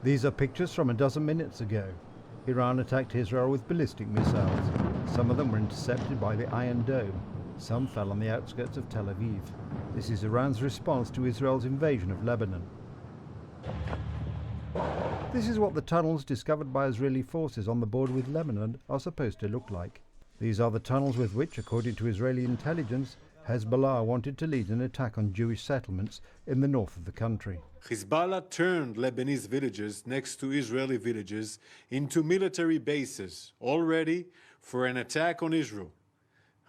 These are pictures from a dozen minutes ago. Iran attacked Israel with ballistic missiles. Some of them were intercepted by the Iron Dome. Some fell on the outskirts of Tel Aviv. This is Iran's response to Israel's invasion of Lebanon. This is what the tunnels discovered by Israeli forces on the border with Lebanon are supposed to look like. These are the tunnels with which, according to Israeli intelligence, Hezbollah wanted to lead an attack on Jewish settlements in the north of the country. Hezbollah turned Lebanese villages next to Israeli villages into military bases, all ready for an attack on Israel.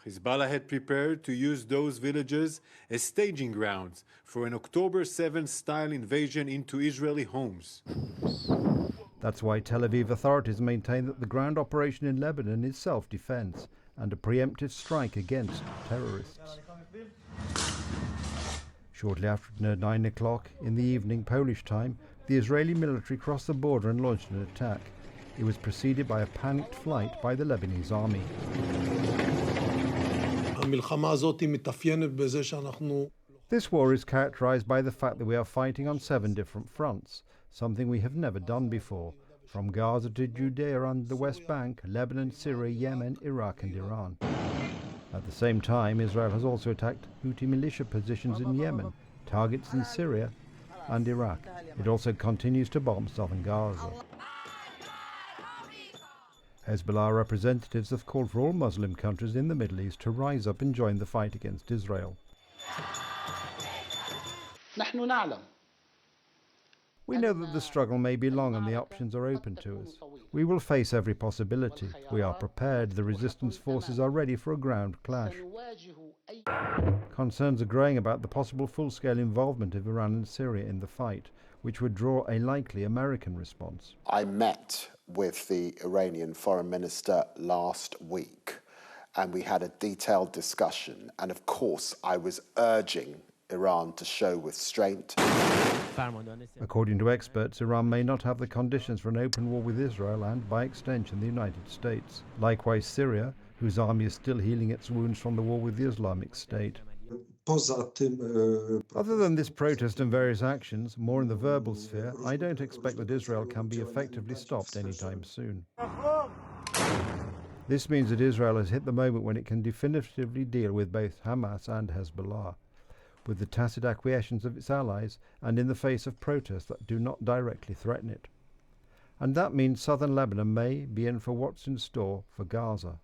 Hezbollah had prepared to use those villages as staging grounds for an October 7th-style invasion into Israeli homes. That's why Tel Aviv authorities maintain that the ground operation in Lebanon is self-defense and a preemptive strike against terrorists. Shortly after 9 o'clock in the evening Polish time, the Israeli military crossed the border and launched an attack. It was preceded by a panicked flight by the Lebanese army. This war is characterized by the fact that we are fighting on 7 different fronts, something we have never done before, from Gaza to Judea and the West Bank, Lebanon, Syria, Yemen, Iraq and Iran. At the same time, Israel has also attacked Houthi militia positions in Yemen, targets in Syria and Iraq. It also continues to bomb southern Gaza. Hezbollah representatives have called for all Muslim countries in the Middle East to rise up and join the fight against Israel. We know that the struggle may be long and the options are open to us. We will face every possibility. We are prepared. The resistance forces are ready for a ground clash. Concerns are growing about the possible full-scale involvement of Iran and Syria in the fight, which would draw a likely American response. I met with the Iranian foreign minister last week, and we had a detailed discussion. And of course, I was urging Iran to show restraint. According to experts, Iran may not have the conditions for an open war with Israel and, by extension, the United States. Likewise, Syria, whose army is still healing its wounds from the war with the Islamic State. Other than this protest and various actions, more in the verbal sphere, I don't expect that Israel can be effectively stopped anytime soon. This means that Israel has hit the moment when it can definitively deal with both Hamas and Hezbollah, with the tacit acquiescence of its allies and in the face of protests that do not directly threaten it. And that means southern Lebanon may be in for what's in store for Gaza.